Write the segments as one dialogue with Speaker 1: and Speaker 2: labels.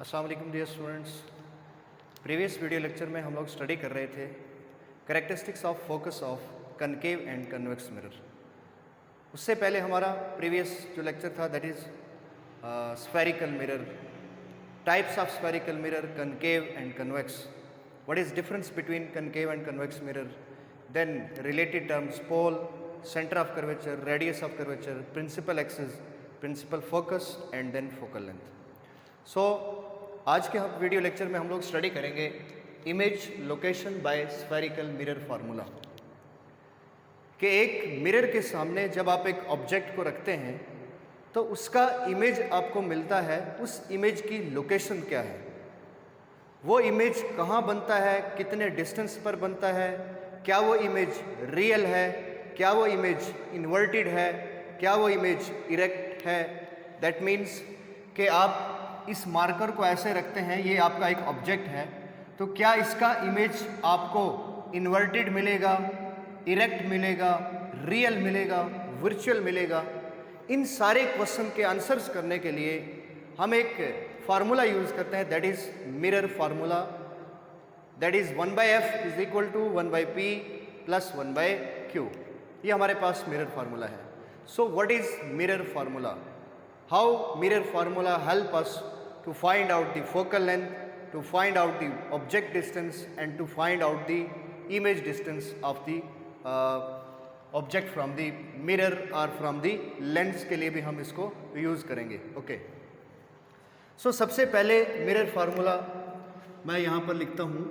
Speaker 1: अस्सलाम वालेकुम dear students. Previous video lecture में हम लोग स्टडी कर रहे थे characteristics of focus of concave and convex mirror. उससे पहले हमारा प्रीवियस जो लेक्चर था that is spherical mirror, types of spherical mirror, concave and convex, what is difference between concave and convex mirror, then related terms pole, centre of curvature, radius of curvature, principal axis, principal focus and then focal length. So आज के हम video lecture में हम लोग study करेंगे image location bye spherical mirror formula. कि एक mirror के सामने जब आप एक ऑब्जेक्ट को रखते हैं तो उसका इमेज आपको मिलता है, उस इमेज की लोकेशन क्या है, वो इमेज कहाँ बनता है, कितने डिस्टेंस पर बनता है, क्या वो इमेज रियल है, क्या वो इमेज इन्वर्टेड है, क्या वो इमेज इरेक्ट है। दैट मीन्स कि आप इस मार्कर को ऐसे रखते हैं, ये आपका एक ऑब्जेक्ट है, तो क्या इसका इमेज आपको इन्वर्टेड मिलेगा, इरेक्ट मिलेगा, रियल मिलेगा, वर्चुअल मिलेगा। इन सारे क्वेश्चन के आंसर्स करने के लिए हम एक फार्मूला यूज़ करते हैं, that is mirror formula, that is 1/f is equal to 1/p plus 1/q। ये हमारे पास मिरर फार्मूला है। So what is mirror formula? How mirror formula help us to find out the focal length, to find out the object distance and to find out the image distance of the object from the mirror or from the lens के लिए भी हम इसको use करेंगे। Okay, सो सबसे पहले mirror formula मैं यहाँ पर लिखता हूँ,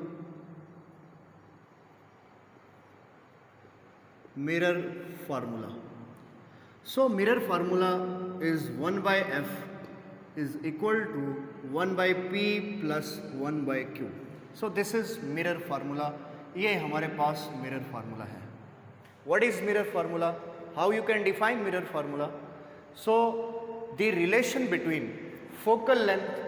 Speaker 1: mirror formula. So mirror formula is 1/f is equal to 1/p plus 1/q. So this is mirror formula. ये हमारे पास mirror formula है। What is mirror formula? How you can define mirror formula? So the relation between focal length,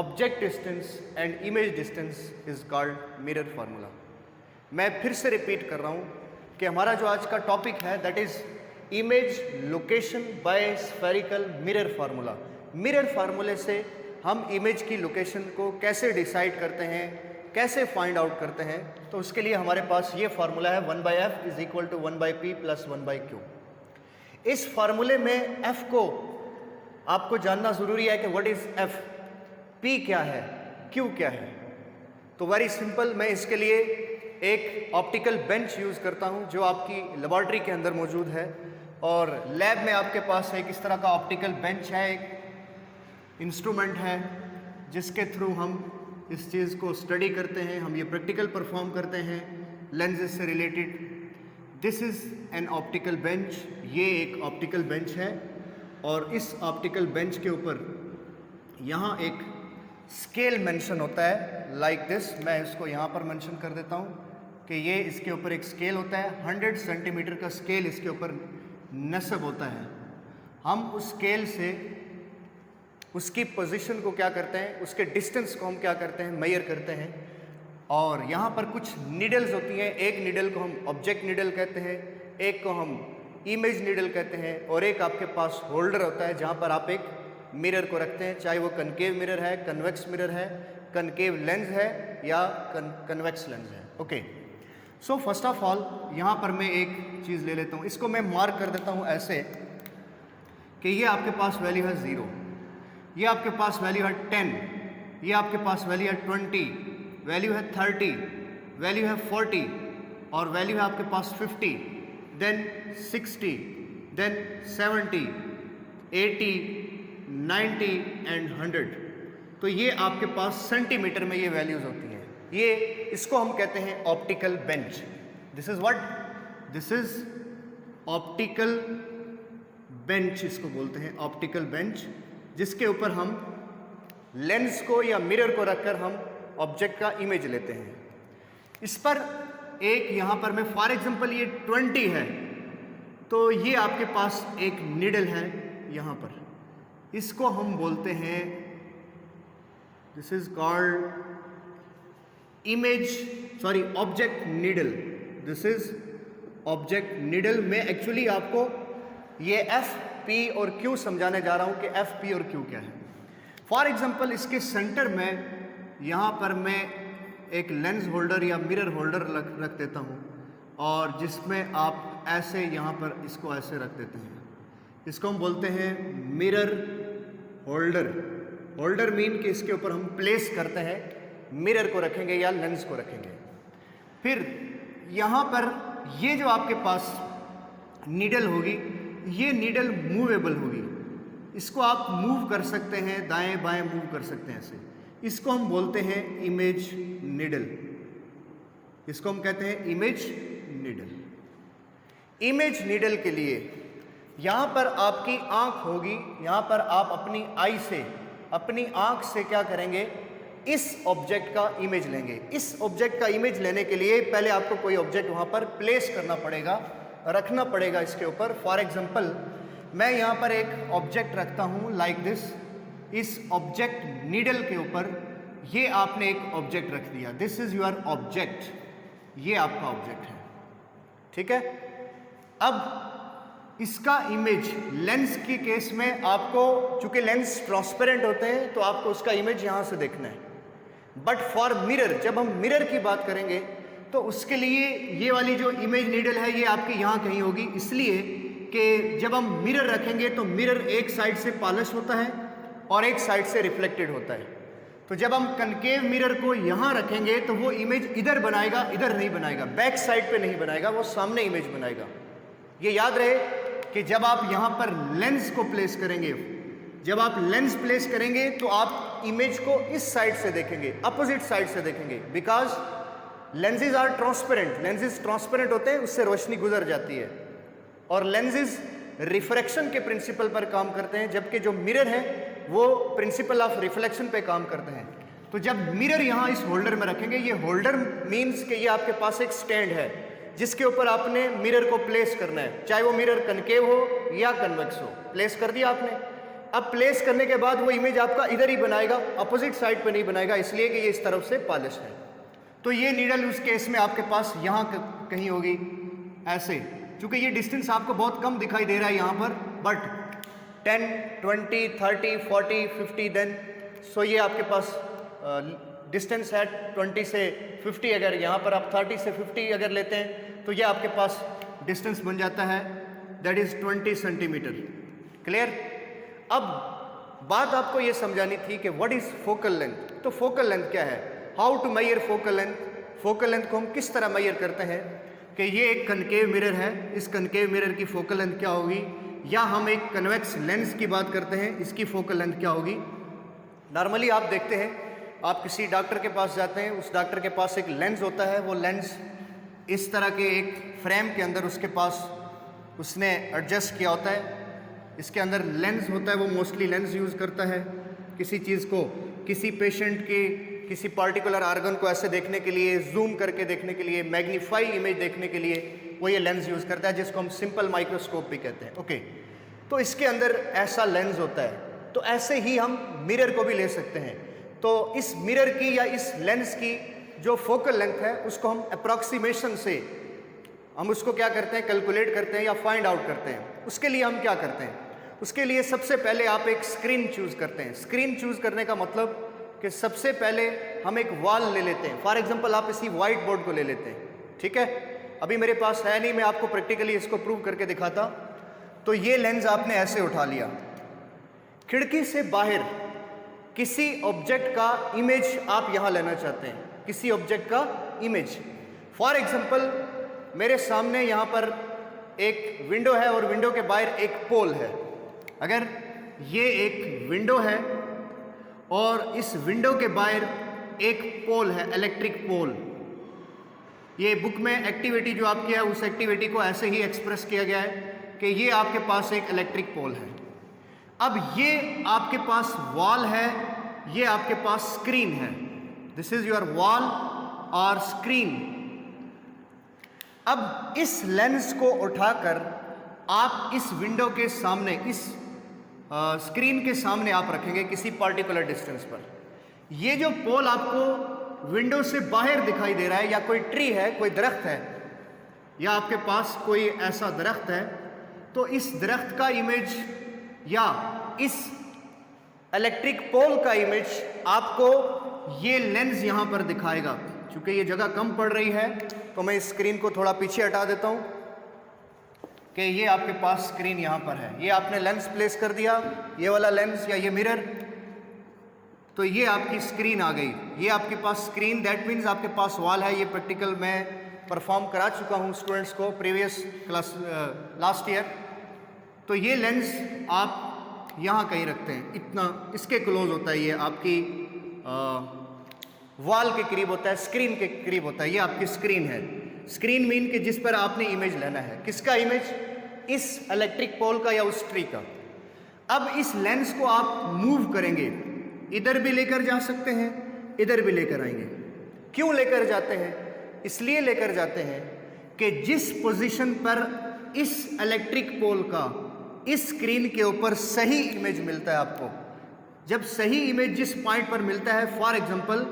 Speaker 1: object distance and image distance is called mirror formula. मैं फिर से repeat कर रहा हूँ कि हमारा जो आज का टॉपिक है that is image location bye spherical mirror formula. Mirror फार्मूले से हम इमेज की लोकेशन को कैसे डिसाइड करते हैं, कैसे फाइंड आउट करते हैं, तो उसके लिए हमारे पास ये फार्मूला है 1/f is equal to 1/p plus 1/q। इस फार्मूले में f को आपको जानना ज़रूरी है कि व्हाट इज़ f, p क्या है, q क्या है। तो वेरी सिंपल, मैं इसके लिए एक ऑप्टिकल बेंच यूज़ करता हूँ जो आपकी लेबॉर्ट्री के अंदर मौजूद है, और लैब में आपके पास एक इस तरह का ऑप्टिकल बेंच है, एक इंस्ट्रूमेंट है जिसके थ्रू हम इस चीज़ को स्टडी करते हैं, हम ये प्रैक्टिकल परफॉर्म करते हैं लेंसेज से related. This is an optical bench, ये एक ऑप्टिकल बेंच है, और इस ऑप्टिकल बेंच के ऊपर यहाँ एक स्केल मेंशन होता है लाइक दिस। मैं इसको यहाँ पर मेंशन कर देता हूँ कि ये इसके ऊपर एक स्केल होता है, 100 सेंटीमीटर का स्केल इसके ऊपर नस्ब होता है। हम उस स्केल से उसकी पोजीशन को क्या करते हैं, उसके डिस्टेंस को हम क्या करते हैं, मेजर करते हैं। और यहाँ पर कुछ नीडल्स होती हैं, एक नीडल को हम ऑब्जेक्ट नीडल कहते हैं, एक को हम इमेज नीडल कहते हैं, और एक आपके पास होल्डर होता है जहाँ पर आप एक मिरर को रखते हैं, चाहे वो कनकेव मिरर है, कन्वेक्स मिरर है, कनकेव लेंस है या कन्वेक्स लेंस है। Okay, so first of all यहाँ पर मैं एक चीज़ ले लेता हूँ, इसको मैं मार्क कर देता हूँ ऐसे कि ये आपके पास वैल्यू है 0, ये आपके पास वैल्यू है 10, ये आपके पास वैल्यू है 20, वैल्यू है 30, वैल्यू है 40, और वैल्यू है आपके पास 50, देन 60, देन 70, 80, 90 एंड 100। तो ये आपके पास सेंटीमीटर में ये वैल्यूज़ होती हैं। ये इसको हम कहते हैं optical bench. This is what, this is optical bench, इसको बोलते हैं ऑप्टिकल बेंच, जिसके ऊपर हम लेंस को या मिरर को रखकर हम ऑब्जेक्ट का इमेज लेते हैं। इस पर एक यहाँ पर मैं फॉर एग्जांपल ये 20 है, तो ये आपके पास एक नीडल है यहाँ पर, इसको हम बोलते हैं, this is called object needle. This is object needle. मैं एक्चुअली आपको ये एफ, पी और क्यू समझाने जा रहा हूँ कि एफ, पी और क्यू क्या है। फॉर एग्जांपल इसके सेंटर में यहाँ पर मैं एक लेंस होल्डर या मिरर होल्डर रख देता हूँ, और जिसमें आप ऐसे यहाँ पर इसको ऐसे रख देते हैं। इसको हम बोलते हैं मिरर होल्डर। होल्डर मीन कि इसके ऊपर हम प्लेस करते हैं, मिरर को रखेंगे या लेंस को रखेंगे। फिर यहाँ पर ये जो आपके पास नीडल होगी, ये नीडल मूवेबल होगी। इसको आप मूव कर सकते हैं, दाएं बाएं मूव कर सकते हैं ऐसे। इसको हम बोलते हैं इमेज नीडल। इसको हम कहते हैं इमेज नीडल। इमेज नीडल के लिए यहाँ पर आपकी आँख होगी, यहाँ पर आप अपनी आई से, अपनी आँख से क्या करेंगे, इस ऑब्जेक्ट का इमेज लेंगे। इस ऑब्जेक्ट का इमेज लेने के लिए पहले आपको कोई ऑब्जेक्ट वहाँ पर प्लेस करना पड़ेगा, रखना पड़ेगा इसके ऊपर। फॉर एग्जांपल मैं यहाँ पर एक ऑब्जेक्ट रखता हूँ लाइक दिस। इस ऑब्जेक्ट नीडल के ऊपर ये आपने एक ऑब्जेक्ट रख दिया, दिस इज योर ऑब्जेक्ट, ये आपका ऑब्जेक्ट है, ठीक है। अब इसका इमेज लेंस के केस में आपको, चूंकि लेंस ट्रांसपेरेंट होते हैं तो आपको उसका इमेज यहाँ से देखना है। बट फॉर मिरर, जब हम मिरर की बात करेंगे तो उसके लिए ये वाली जो इमेज नीडल है ये आपकी यहाँ कहीं होगी, इसलिए कि जब हम मिरर रखेंगे तो मिरर एक साइड से पॉलिश होता है और एक साइड से रिफ्लेक्टेड होता है। तो जब हम कनकेव मिरर को यहाँ रखेंगे तो वो इमेज इधर बनाएगा, इधर नहीं बनाएगा, बैक साइड पे नहीं बनाएगा, वो सामने इमेज बनाएगा। ये याद रहे कि जब आप यहाँ पर लेंस को प्लेस करेंगे, जब आप लेंस प्लेस करेंगे तो आप इमेज को इस साइड से देखेंगे, अपोजिट साइड से देखेंगे, because lenses are transparent. Lenses transparent होते हैं, उससे रोशनी गुजर जाती है, और लेंसेज रिफ्रैक्शन के प्रिंसिपल पर काम करते हैं, जबकि जो मिरर है वो प्रिंसिपल ऑफ रिफ्लेक्शन पे काम करते हैं। तो जब मिरर यहाँ इस होल्डर में रखेंगे, ये होल्डर मीन्स कि ये आपके पास एक स्टैंड है जिसके ऊपर आपने मिरर को प्लेस करना है, चाहे वो मिरर कनकेव हो या कन्वेक्स हो। प्लेस कर दिया आपने। अब प्लेस करने के बाद वो इमेज आपका इधर ही बनाएगा, अपोजिट साइड पे नहीं बनाएगा, इसलिए कि ये इस तरफ से पॉलिश है। तो ये नीडल उस केस में आपके पास यहाँ कहीं होगी ऐसे, क्योंकि ये डिस्टेंस आपको बहुत कम दिखाई दे रहा है यहाँ पर, बट 10, 20, 30, 40, 50 देन, सो ये आपके पास डिस्टेंस है 20 से 50। अगर यहाँ पर आप 30 से 50 अगर लेते हैं तो ये आपके पास डिस्टेंस बन जाता है, दैट इज 20 सेंटीमीटर। क्लियर। अब बात आपको ये समझानी थी कि व्हाट इज फोकल लेंथ। तो फोकल लेंथ क्या है, how to measure focal length. Focal length को हम किस तरह मेजर करते हैं कि ये एक कनकेव मिरर है, इस कनकेव मिरर की फोकल लेंथ क्या होगी, या हम एक कन्वेक्स लेंस की बात करते हैं, इसकी फोकल लेंथ क्या होगी। नॉर्मली आप देखते हैं, आप किसी डॉक्टर के पास जाते हैं, उस डॉक्टर के पास एक लेंस होता है, वो लेंस इस तरह के एक फ्रेम के अंदर उसके पास उसने एडजस्ट किया होता है। इसके अंदर लेंस होता है, वो मोस्टली लेंस यूज़ करता है किसी चीज़ को, किसी पेशेंट के किसी पार्टिकुलर आर्गन को ऐसे देखने के लिए, जूम करके देखने के लिए, मैग्नीफाई इमेज देखने के लिए वो ये लेंस यूज़ करता है, जिसको हम सिंपल माइक्रोस्कोप भी कहते हैं। ओके, तो इसके अंदर ऐसा लेंस होता है। तो ऐसे ही हम मिरर को भी ले सकते हैं। तो इस मिरर की या इस लेंस की जो फोकल लेंथ है उसको हम अप्रॉक्सीमेशन से हम उसको क्या करते हैं, कैलकुलेट करते हैं या फाइंड आउट करते हैं। उसके लिए हम क्या करते हैं, उसके लिए सबसे पहले आप एक स्क्रीन चूज़ करते हैं। स्क्रीन चूज़ करने का मतलब कि सबसे पहले हम एक वॉल ले लेते हैं। फॉर एग्जांपल आप इसी वाइट बोर्ड को ले लेते हैं, ठीक है। अभी मेरे पास है नहीं, मैं आपको प्रैक्टिकली इसको प्रूव करके दिखाता। तो ये लेंस आपने ऐसे उठा लिया, खिड़की से बाहर किसी ऑब्जेक्ट का इमेज आप यहाँ लेना चाहते हैं, किसी ऑब्जेक्ट का इमेज। फॉर एग्जांपल मेरे सामने यहाँ पर एक विंडो है और विंडो के बाहर एक पोल है। अगर ये एक विंडो है और इस विंडो के बाहर एक पोल है, इलेक्ट्रिक पोल। ये बुक में एक्टिविटी जो आपकी है उस एक्टिविटी को ऐसे ही एक्सप्रेस किया गया है कि ये आपके पास एक इलेक्ट्रिक पोल है। अब ये आपके पास वॉल है, ये आपके पास स्क्रीन है। दिस इज योर वॉल और स्क्रीन। अब इस लेंस को उठाकर आप इस विंडो के सामने, इस स्क्रीन के सामने आप रखेंगे किसी पार्टिकुलर डिस्टेंस पर। ये जो पोल आपको विंडो से बाहर दिखाई दे रहा है, या कोई ट्री है, कोई दरख्त है, या आपके पास कोई ऐसा दरख्त है, तो इस दरख्त का इमेज या इस इलेक्ट्रिक पोल का इमेज आपको ये लेंस यहां पर दिखाएगा। चूंकि ये जगह कम पड़ रही है तो मैं इस स्क्रीन को थोड़ा पीछे हटा देता हूं कि ये आपके पास स्क्रीन यहां पर है। ये आपने लेंस प्लेस कर दिया, ये वाला लेंस या ये मिरर, तो ये आपकी स्क्रीन आ गई। ये आपके पास स्क्रीन, दैट मीन्स आपके पास वॉल है। ये प्रैक्टिकल मैं परफॉर्म करा चुका हूँ स्टूडेंट्स को प्रीवियस क्लास लास्ट ईयर। तो ये लेंस आप यहाँ कहीं रखते हैं, इतना इसके क्लोज होता है, ये आपकी वॉल के करीब होता है, स्क्रीन के करीब होता है। ये आपकी स्क्रीन है। स्क्रीन मीन कि जिस पर आपने इमेज लेना है। किसका इमेज? इस इलेक्ट्रिक पोल का या उस ट्री का। अब इस लेंस को आप मूव करेंगे, इधर भी लेकर जा सकते हैं, इधर भी लेकर आएंगे। क्यों लेकर जाते हैं? इसलिए लेकर जाते हैं कि जिस पोजीशन पर इस इलेक्ट्रिक पोल का इस स्क्रीन के ऊपर सही इमेज मिलता है आपको, जब सही इमेज जिस पॉइंट पर मिलता है, फॉर एग्जांपल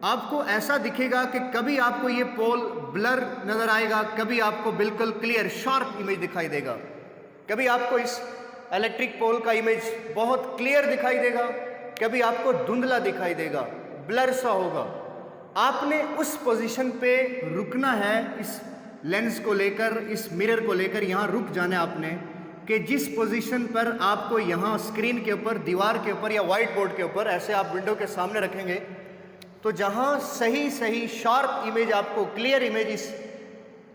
Speaker 1: आपको ऐसा दिखेगा कि कभी आपको ये पोल ब्लर नजर आएगा, कभी आपको बिल्कुल क्लियर शार्प इमेज दिखाई देगा, कभी आपको इस इलेक्ट्रिक पोल का इमेज बहुत क्लियर दिखाई देगा, कभी आपको धुंधला दिखाई देगा, ब्लर सा होगा। आपने उस पोजीशन पे रुकना है, इस लेंस को लेकर, इस मिरर को लेकर यहाँ रुक जाना है आपने, कि जिस पोजीशन पर आपको यहाँ स्क्रीन के ऊपर, दीवार के ऊपर या व्हाइट बोर्ड के ऊपर, ऐसे आप विंडो के सामने रखेंगे, तो जहाँ सही शार्प इमेज आपको, क्लियर इमेज इस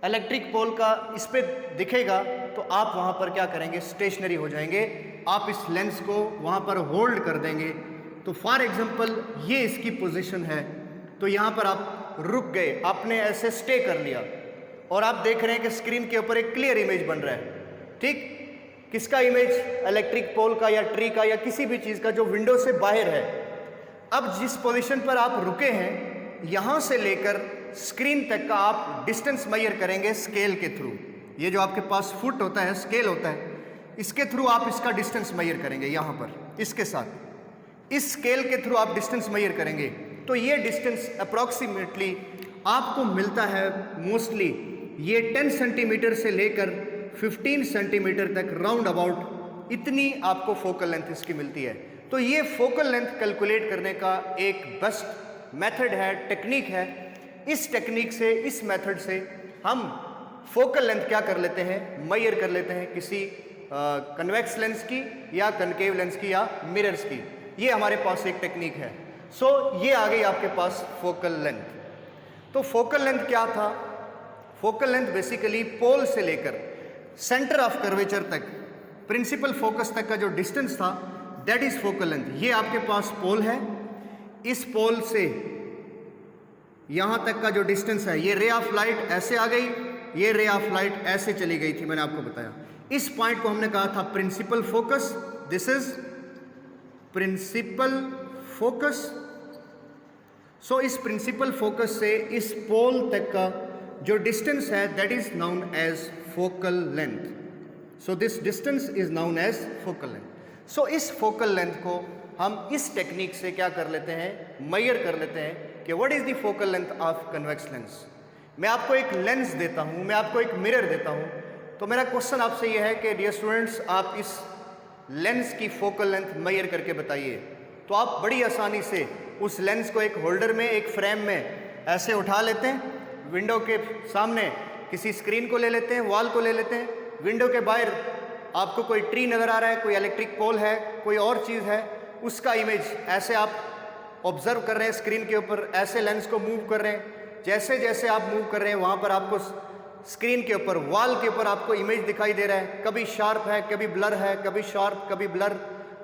Speaker 1: इलेक्ट्रिक पोल का इस पे दिखेगा, तो आप वहाँ पर क्या करेंगे? स्टेशनरी हो जाएंगे। आप इस लेंस को वहाँ पर होल्ड कर देंगे। तो फॉर एग्जांपल ये इसकी पोजीशन है, तो यहाँ पर आप रुक गए, आपने ऐसे स्टे कर लिया और आप देख रहे हैं कि स्क्रीन के ऊपर एक क्लियर इमेज बन रहा है। ठीक, किसका इमेज? इलेक्ट्रिक पोल का या ट्री का या किसी भी चीज़ का जो विंडो से बाहर है। अब जिस पोजीशन पर आप रुके हैं, यहाँ से लेकर स्क्रीन तक का आप डिस्टेंस मेजर करेंगे स्केल के थ्रू। ये जो आपके पास फुट होता है, स्केल होता है, इसके थ्रू आप इसका डिस्टेंस मेजर करेंगे। यहाँ पर इसके साथ इस स्केल के थ्रू आप डिस्टेंस मेजर करेंगे, तो ये डिस्टेंस अप्रॉक्सीमेटली आपको मिलता है मोस्टली ये 10 सेंटीमीटर से लेकर 15 सेंटीमीटर तक राउंड अबाउट, इतनी आपको फोकल लेंथ इसकी मिलती है। तो ये फोकल लेंथ कैलकुलेट करने का एक बेस्ट मेथड है, टेक्निक है। इस टेक्निक से, इस मेथड से हम फोकल लेंथ क्या कर लेते हैं? मेजर कर लेते हैं किसी कन्वेक्स लेंस की या कनकेव लेंस की या मिरर्स की। ये हमारे पास एक टेक्निक है। सो ये आ गई आपके पास फोकल लेंथ। तो फोकल लेंथ क्या था? फोकल लेंथ बेसिकली पोल से लेकर सेंटर ऑफ कर्वेचर तक, प्रिंसिपल फोकस तक का जो डिस्टेंस था, दैट इज फोकल लेंथ। ये आपके पास पोल है, इस पोल से यहां तक का जो डिस्टेंस है, ये रे ऑफ लाइट ऐसे आ गई, ये रे ऑफ लाइट ऐसे चली गई थी, मैंने आपको बताया। इस पॉइंट को हमने कहा था principal focus. This is principal focus. So इस प्रिंसिपल फोकस से इस पोल तक का जो डिस्टेंस है, that is known as focal length. So this distance is known as focal length. So इस फोकल लेंथ को हम इस टेक्निक से क्या कर लेते हैं? मेजर कर लेते हैं कि what is the focal length of convex lens. मैं आपको एक लेंस देता हूं, मैं आपको एक मिरर देता हूं, तो मेरा क्वेश्चन आपसे यह है कि डियर स्टूडेंट्स, आप इस लेंस की फोकल लेंथ मेजर करके बताइए। तो आप बड़ी आसानी से उस लेंस को एक होल्डर में, एक फ्रेम में ऐसे उठा लेते हैं, विंडो के सामने किसी स्क्रीन को ले लेते हैं, वॉल को ले लेते हैं, विंडो के बाहर आपको कोई ट्री नज़र आ रहा है, कोई इलेक्ट्रिक पोल है, कोई और चीज़ है, उसका इमेज ऐसे आप ऑब्जर्व कर रहे हैं स्क्रीन के ऊपर, ऐसे लेंस को मूव कर रहे हैं। जैसे जैसे आप मूव कर रहे हैं, वहाँ पर आपको स्क्रीन के ऊपर, वॉल के ऊपर आपको इमेज दिखाई दे रहा है, कभी शार्प है, कभी ब्लर है, कभी शार्प, कभी ब्लर।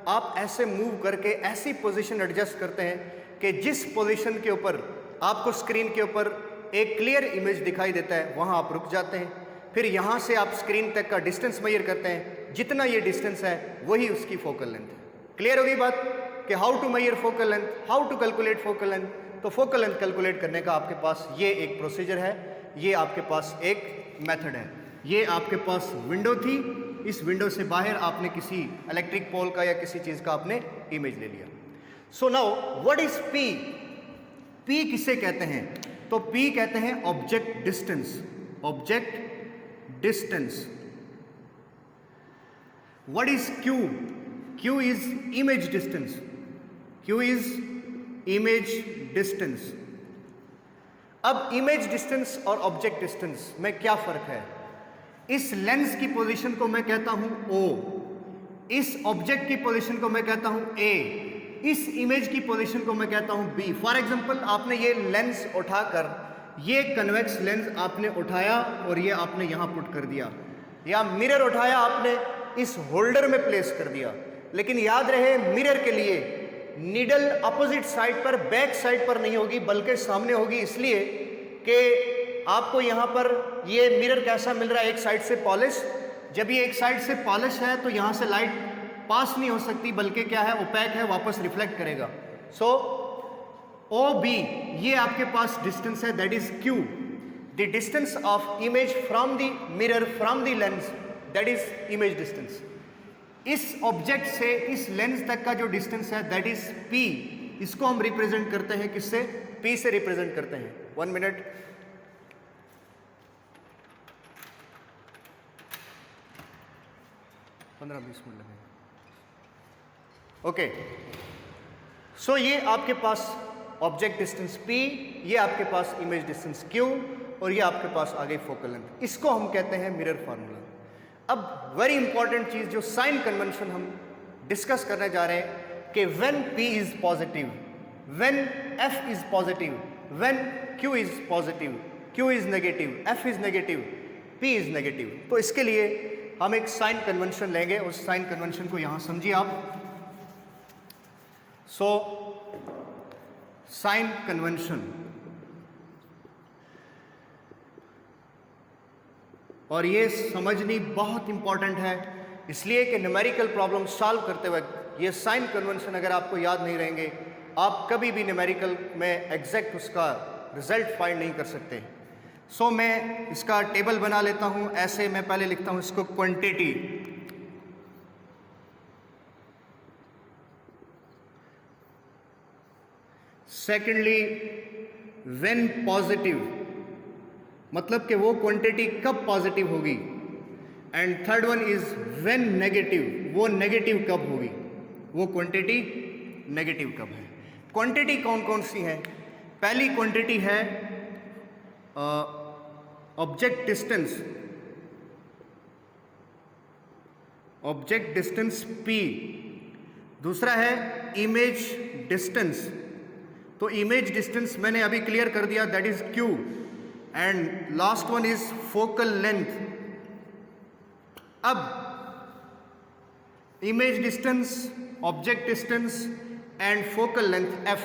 Speaker 1: आप ऐसे मूव करके ऐसी पोजीशन एडजस्ट करते हैं कि जिस पोजीशन के ऊपर आपको स्क्रीन के ऊपर एक क्लियर इमेज दिखाई देता है, वहाँ आप रुक जाते हैं। फिर यहाँ से आप स्क्रीन तक का डिस्टेंस मेजर करते हैं, जितना ये डिस्टेंस है वही उसकी फोकल लेंथ है। क्लियर होगी बात कि how to measure focal length, how to calculate focal length. तो फोकल लेंथ कैलकुलेट करने का आपके पास ये एक प्रोसीजर है, ये आपके पास एक मेथड है। ये आपके पास विंडो थी, इस विंडो से बाहर आपने किसी इलेक्ट्रिक पोल का या किसी चीज़ का आपने इमेज ले लिया। So now what is P? P किसे कहते हैं? तो पी कहते हैं object distance. Object distance. What is Q? Q is image distance. Q is image distance. अब इमेज डिस्टेंस और ऑब्जेक्ट डिस्टेंस में क्या फर्क है? इस लेंस की पोजीशन को मैं कहता हूं O, इस ऑब्जेक्ट की पोजीशन को मैं कहता हूं A, इस इमेज की पोजीशन को मैं कहता हूं B. फॉर एग्जांपल, आपने ये लेंस उठाकर, ये कन्वेक्स लेंस आपने उठाया और ये आपने यहां पुट कर दिया, या मिरर उठाया आपने इस होल्डर में प्लेस कर दिया. लेकिन याद रहे, मिरर के लिए नीडल अपोजिट साइड पर, बैक साइड पर नहीं होगी बल्कि सामने होगी, इसलिए कि आपको यहाँ पर ये मिरर कैसा मिल रहा है, एक साइड से पॉलिश. जब ये एक साइड से पॉलिश है तो यहाँ से लाइट पास नहीं हो सकती, बल्कि क्या है, ओपैक है, वापस रिफ्लेक्ट करेगा. सो OB ये आपके पास डिस्टेंस है, that is Q. The distance of image from the mirror from the lens, that is image distance. इस ऑब्जेक्ट से इस लेंस तक का जो डिस्टेंस है दैट इज P. इसको हम रिप्रेजेंट करते हैं किससे? P से रिप्रेजेंट करते हैं. 1 मिनट. पंद्रह 20 मिनट लगेंगे. ओके, सो ये आपके पास ऑब्जेक्ट डिस्टेंस P, ये आपके पास इमेज डिस्टेंस Q, और ये आपके पास आ गई फोकल लेंथ. इसको हम कहते हैं मिरर फार्मूला. अब वेरी इंपॉर्टेंट चीज जो साइन कन्वेंशन हम डिस्कस करने जा रहे हैं कि when P is positive, when F is positive, when Q is positive, Q is negative, F is negative, P is negative. तो इसके लिए हम एक साइन कन्वेंशन लेंगे, उस साइन कन्वेंशन को यहां समझिए आप. सो साइन कन्वेंशन, और ये समझनी बहुत इंपॉर्टेंट है, इसलिए कि न्यूमेरिकल प्रॉब्लम सॉल्व करते वक्त ये साइन कन्वेंशन अगर आपको याद नहीं रहेंगे, आप कभी भी न्यूमेरिकल में एग्जैक्ट उसका रिजल्ट फाइंड नहीं कर सकते. सो मैं इसका टेबल बना लेता हूं. ऐसे मैं पहले लिखता हूं इसको क्वांटिटी, सेकेंडली व्हेन पॉजिटिव, मतलब कि वो क्वांटिटी कब पॉजिटिव होगी, and third one is when negative, वो नेगेटिव कब होगी, वो क्वांटिटी नेगेटिव कब है. क्वांटिटी कौन कौन सी है? पहली क्वांटिटी है object distance, object distance P. दूसरा है इमेज डिस्टेंस, तो इमेज डिस्टेंस मैंने अभी क्लियर कर दिया, that is Q. And last one is focal length. अब image distance, object distance and focal length F.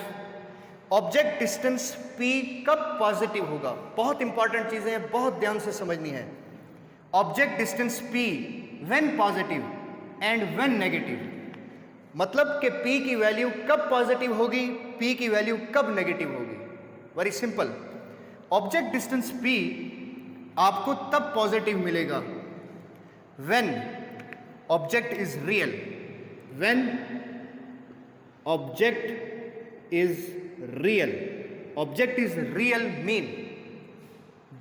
Speaker 1: Object distance P कब पॉजिटिव होगा? बहुत इंपॉर्टेंट चीजें हैं, बहुत ध्यान से समझनी है. Object distance P when positive and when negative, मतलब कि P की वैल्यू कब पॉजिटिव होगी, P की वैल्यू कब नेगेटिव होगी. Very simple. Object distance P आपको तब पॉजिटिव मिलेगा when object is real. When object is real, object is real mean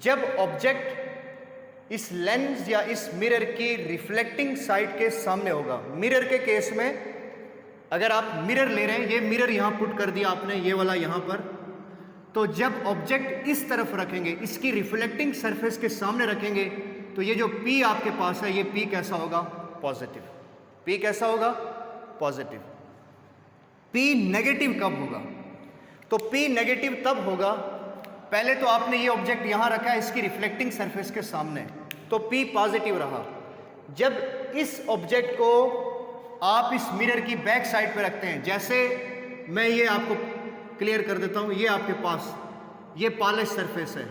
Speaker 1: जब ऑब्जेक्ट इस लेंस या इस मिरर की रिफ्लेक्टिंग साइड के सामने होगा. मिरर के केस में अगर आप मिरर ले रहे हैं, ये मिरर यहां पुट कर दिया आपने, ये वाला यहां पर, तो जब ऑब्जेक्ट इस तरफ रखेंगे, इसकी रिफ्लेक्टिंग सरफेस के सामने रखेंगे, तो ये जो P आपके पास है, ये P कैसा होगा? पॉजिटिव. P कैसा होगा? पॉजिटिव. P नेगेटिव कब होगा? तो P नेगेटिव तब होगा, पहले तो आपने ये ऑब्जेक्ट यहां रखा है इसकी रिफ्लेक्टिंग सरफेस के सामने, तो P पॉजिटिव रहा. जब इस ऑब्जेक्ट को आप इस मिरर की बैक साइड पे रखते हैं, जैसे मैं ये आपको क्लियर कर देता हूं, ये आपके पास ये पॉलिश सरफेस है,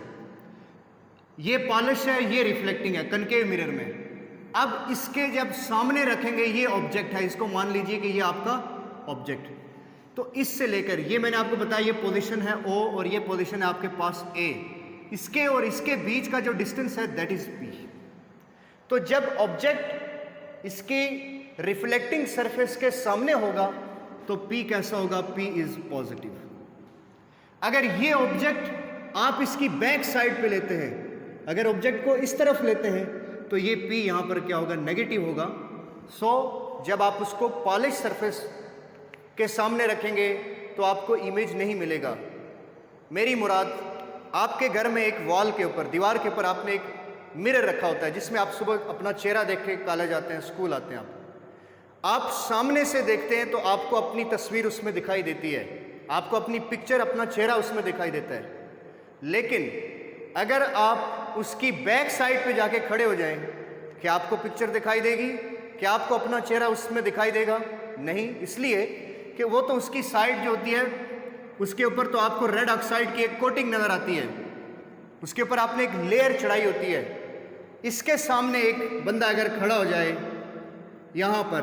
Speaker 1: ये पॉलिश है, ये रिफ्लेक्टिंग है कनकेव मिरर में. अब इसके जब सामने रखेंगे, ये ऑब्जेक्ट है, इसको मान लीजिए कि ये आपका ऑब्जेक्ट, तो इससे लेकर ये मैंने आपको बताया ये पोजीशन है O और ये पोजीशन है आपके पास A, इसके और इसके बीच का जो डिस्टेंस है दैट इज P. तो जब ऑब्जेक्ट इसकी रिफ्लेक्टिंग सरफेस के सामने होगा तो P कैसा होगा? P is positive. अगर ये ऑब्जेक्ट आप इसकी बैक साइड पे लेते हैं, अगर ऑब्जेक्ट को इस तरफ लेते हैं, तो ये P यहां पर क्या होगा? नेगेटिव होगा. सो जब आप उसको पॉलिश सरफेस के सामने रखेंगे तो आपको इमेज नहीं मिलेगा। मेरी मुराद, आपके घर में एक वॉल के ऊपर, दीवार के ऊपर आपने एक मिरर रखा होता है जिसमें आप सुबह अपना चेहरा देख के कॉलेज आते हैं, स्कूल आते हैं। आप सामने से देखते हैं तो आपको अपनी तस्वीर उसमें दिखाई देती है, आपको अपनी पिक्चर, अपना चेहरा उसमें दिखाई देता है। लेकिन अगर आप उसकी बैक साइड पे जाके खड़े हो जाएं, क्या आपको पिक्चर दिखाई देगी? क्या आपको अपना चेहरा उसमें दिखाई देगा? नहीं, इसलिए कि वो तो उसकी साइड जो होती है उसके ऊपर तो आपको रेड ऑक्साइड की एक कोटिंग नज़र आती है, उसके ऊपर आपने एक लेयर चढ़ाई होती है। इसके सामने एक बंदा अगर खड़ा हो जाए यहाँ पर,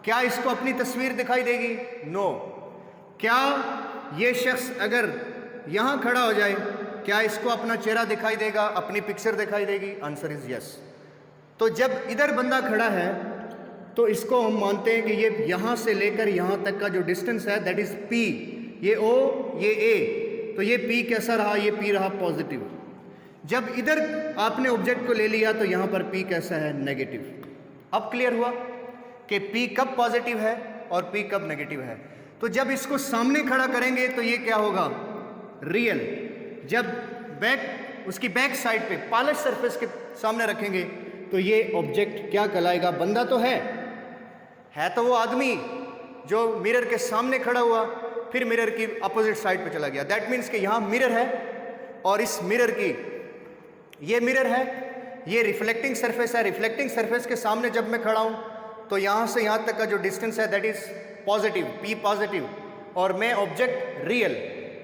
Speaker 1: क्या इसको अपनी तस्वीर दिखाई देगी? नो। क्या ये शख्स अगर यहाँ खड़ा हो जाए, क्या इसको अपना चेहरा दिखाई देगा, अपनी पिक्चर दिखाई देगी? Answer is yes. तो जब इधर बंदा खड़ा है तो इसको हम मानते हैं कि ये यहाँ से लेकर यहाँ तक का जो डिस्टेंस है दैट इज पी, ये ओ, ये ए, तो ये पी कैसा रहा? ये पी रहा पॉजिटिव। जब इधर आपने ऑब्जेक्ट को ले लिया तो यहाँ पर पी कैसा है? नेगेटिव। अब क्लियर हुआ कि पी कब पॉजिटिव है और पी कब नेगेटिव है। तो जब इसको सामने खड़ा करेंगे तो ये क्या होगा? रियल। जब उसकी बैक साइड पे पॉलिश सरफेस के सामने रखेंगे तो ये ऑब्जेक्ट क्या कहलाएगा? बंदा तो है तो वो आदमी जो मिरर के सामने खड़ा हुआ, फिर मिरर की अपोजिट साइड पे चला गया। दैट मीन्स कि यहाँ मिरर है और इस मिरर की, ये मिरर है, ये रिफ्लेक्टिंग सरफेस है। रिफ्लेक्टिंग सरफेस के सामने जब मैं खड़ा हूँ तो यहाँ से यहाँ तक का जो डिस्टेंस है that is positive, P positive, और मैं ऑब्जेक्ट रियल।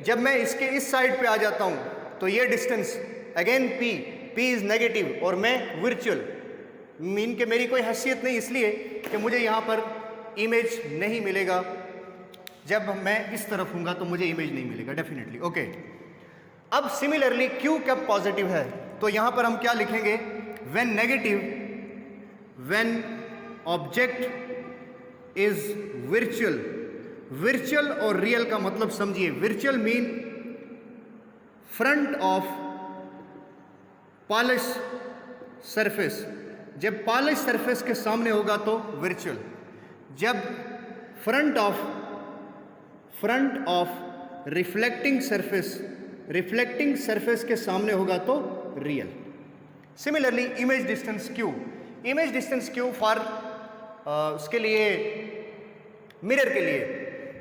Speaker 1: जब मैं इसके इस साइड पे आ जाता हूँ तो ये distance again P is negative और मैं वर्चुअल। मीन के मेरी कोई हैसियत नहीं, इसलिए कि मुझे यहाँ पर इमेज नहीं मिलेगा। जब मैं इस तरफ हूँगा तो मुझे इमेज नहीं मिलेगा डेफिनेटली। ओके, अब सिमिलरली क्यू कब पॉजिटिव है तो यहाँ पर हम क्या लिखेंगे? When negative, when object is virtual. Virtual और रियल का मतलब समझिए। Virtual mean front of polish surface. जब पॉलिश सरफेस के सामने होगा तो वर्चुअल, जब फ्रंट ऑफ रिफ्लेक्टिंग सरफेस के सामने होगा तो real. Similarly image distance Q for उसके लिए, मिरर के लिए,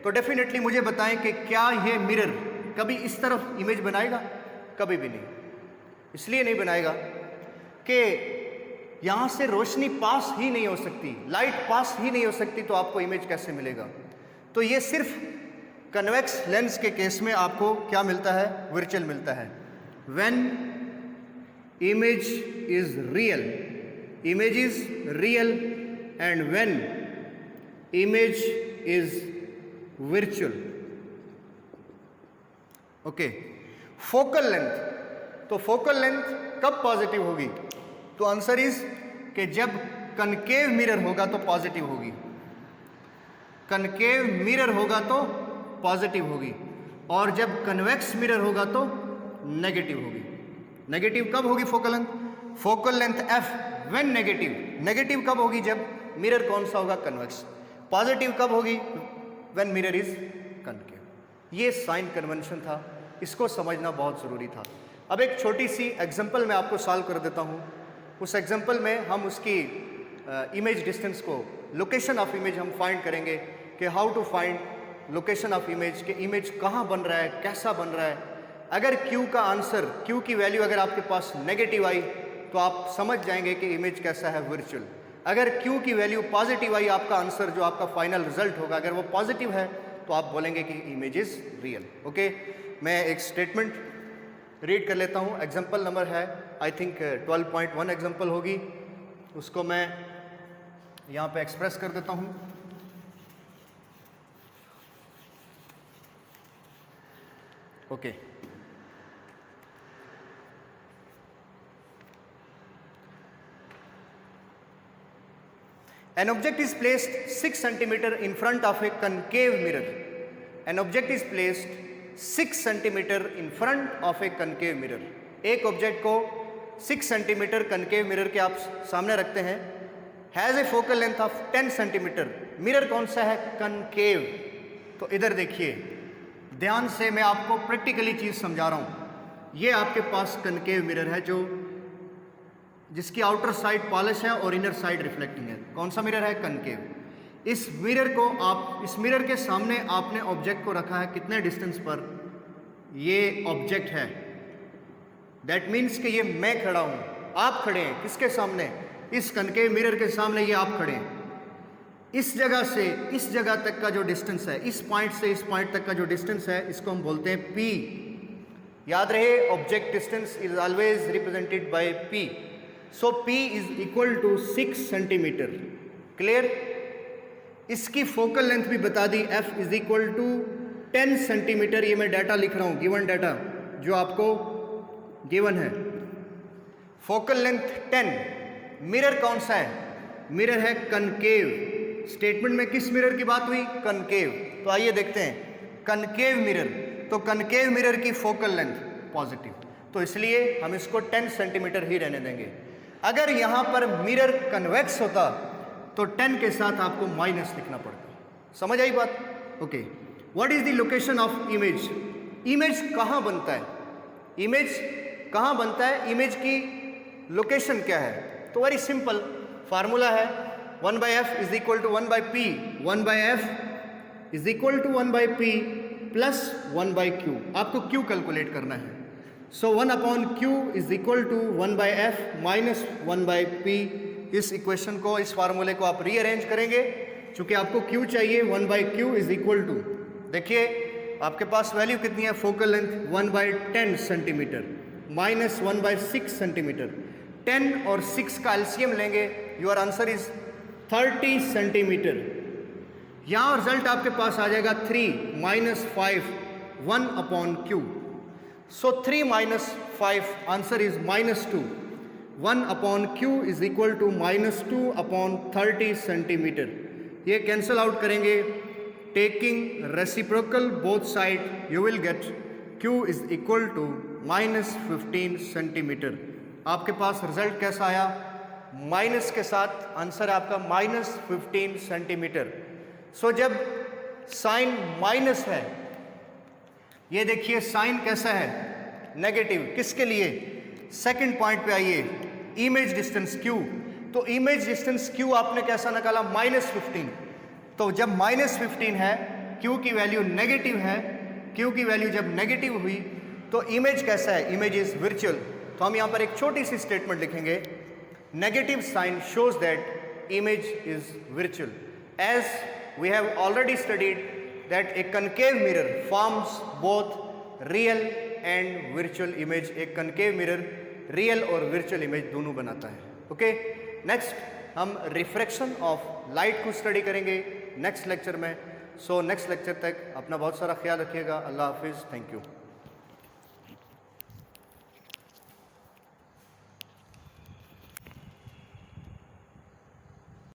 Speaker 1: तो डेफिनेटली मुझे बताएं कि क्या ये मिरर कभी इस तरफ इमेज बनाएगा? कभी भी नहीं। इसलिए नहीं बनाएगा कि यहाँ से रोशनी पास ही नहीं हो सकती, लाइट पास ही नहीं हो सकती, तो आपको इमेज कैसे मिलेगा? तो ये सिर्फ कन्वेक्स लेंस के केस में आपको क्या मिलता है? वर्चुअल मिलता है। When image is real and when image is virtual. Okay, focal length. तो फोकल लेंथ कब पॉजिटिव होगी? तो आंसर इज कि जब कनकेव मिरर होगा तो पॉजिटिव होगी, कनकेव मिरर होगा तो पॉजिटिव होगी, और जब कन्वेक्स मिरर होगा तो नेगेटिव होगी। नेगेटिव कब होगी focal length? Focal length F when negative कब होगी? जब मिरर कौन सा होगा? कन्वेक्स। पॉजिटिव कब होगी? When mirror is concave. ये साइन कन्वेंशन था, इसको समझना बहुत ज़रूरी था। अब एक छोटी सी एग्जांपल मैं आपको सॉल्व कर देता हूँ। उस एग्जांपल में हम उसकी इमेज डिस्टेंस को, लोकेशन ऑफ इमेज हम फाइंड करेंगे कि how to find location of image, कि इमेज कहाँ बन रहा है, कैसा बन रहा है। अगर Q का आंसर, Q की वैल्यू अगर आपके पास नेगेटिव आई तो आप समझ जाएंगे कि इमेज कैसा है? वर्चुअल। अगर Q की वैल्यू पॉजिटिव आई, आपका आंसर जो आपका फाइनल रिजल्ट होगा अगर वो पॉजिटिव है तो आप बोलेंगे कि इमेज इज रियल। ओके, मैं एक स्टेटमेंट रीड कर लेता हूँ। एग्जाम्पल नंबर है आई थिंक 12.1 एग्जाम्पल होगी, उसको मैं यहाँ पे एक्सप्रेस कर देता हूँ। Okay, an object is placed 6 centimeter in front of a concave mirror. An object is placed 6 centimeter in front of a concave mirror. एक ऑब्जेक्ट को 6 सेंटीमीटर कनकेव मिरर के आप सामने रखते हैं। Has a focal length of 10 centimetre. Mirror कौन सा है? कनकेव। तो इधर देखिए ध्यान से, मैं आपको प्रैक्टिकली चीज़ समझा रहा हूँ। ये आपके पास कनकेव मिरर है जो जिसकी आउटर साइड पॉलिश है और इनर साइड रिफ्लेक्टिंग है। कौन सा मिरर है? कनकेव। इस मिरर को आप, इस मिरर के सामने आपने ऑब्जेक्ट को रखा है कितने डिस्टेंस पर? ये ऑब्जेक्ट है, दैट मीन्स कि ये मैं खड़ा हूँ, आप खड़े हैं। किसके सामने? इस कनकेव मिरर के सामने ये आप खड़े हैं। इस जगह से इस जगह तक का जो डिस्टेंस है, इस पॉइंट से इस पॉइंट तक का जो डिस्टेंस है, इसको हम बोलते हैं P। याद रहे, object distance is always represented by P। So P is equal to 6 centimetre. Clear? इसकी फोकल लेंथ भी बता दी, F is equal to 10 centimetre. ये मैं डाटा लिख रहा हूँ, गिवन डाटा जो आपको गिवन है। Focal length 10। मिरर कौन सा है? मिरर है कनकेव। स्टेटमेंट में किस मिरर की बात हुई? कनकेव। तो आइए देखते हैं कनकेव मिरर। तो कनकेव मिरर की फोकल लेंथ पॉजिटिव, तो इसलिए हम इसको 10 सेंटीमीटर ही रहने देंगे। अगर यहाँ पर मिरर कन्वेक्स होता तो 10 के साथ आपको माइनस लिखना पड़ता। समझ आई बात? Okay. What is the location of image? Image कहाँ बनता है? इमेज कहाँ बनता है? इमेज की लोकेशन क्या है? तो वेरी सिंपल फार्मूला है, 1/f is equal to 1/p। 1/f is equal to 1/p plus 1/q। आपको q कैलकुलेट करना है। So 1/q is equal to 1/f minus 1/p। इस इक्वेशन को, इस फार्मूले को आप रीअरेंज करेंगे। चूंकि आपको q चाहिए, 1/q इज इक्वल टू, देखिए आपके पास वैल्यू कितनी है? Focal length 1/10 centimetre minus 1/6 centimetre. 10 और 6 का एलसीएम लेंगे, योर आंसर इज 30 सेंटीमीटर। यहाँ रिजल्ट आपके पास आ जाएगा 3 माइनस 5 1/q। सो 3 minus 5, answer is -2। 1/q is equal to -2/30 centimetre. ये कैंसल आउट करेंगे। Taking reciprocal both side you will get q is equal to -15 centimetre. आपके पास रिजल्ट कैसा आया? माइनस के साथ आंसर है आपका -15 सेंटीमीटर। सो जब साइन माइनस है, ये देखिए साइन कैसा है? नेगेटिव। किसके लिए? सेकंड पॉइंट पे आइए, इमेज डिस्टेंस q। तो इमेज डिस्टेंस q आपने कैसा निकाला? -15। तो जब -15 है, q की वैल्यू नेगेटिव है, q की वैल्यू जब नेगेटिव हुई तो इमेज कैसा है? Image is virtual. तो हम यहाँ पर एक छोटी सी स्टेटमेंट लिखेंगे, negative sign shows that image is virtual. As we have already studied that a concave mirror forms both real and virtual image. एक कनकेव मिरर रियल और वर्चुअल इमेज दोनों बनाता है। ओके, नेक्स्ट हम रिफ्रैक्शन ऑफ लाइट को study करेंगे next lecture में। So next lecture तक अपना बहुत सारा ख्याल रखिएगा। अल्लाह हाफिज़। Thank you.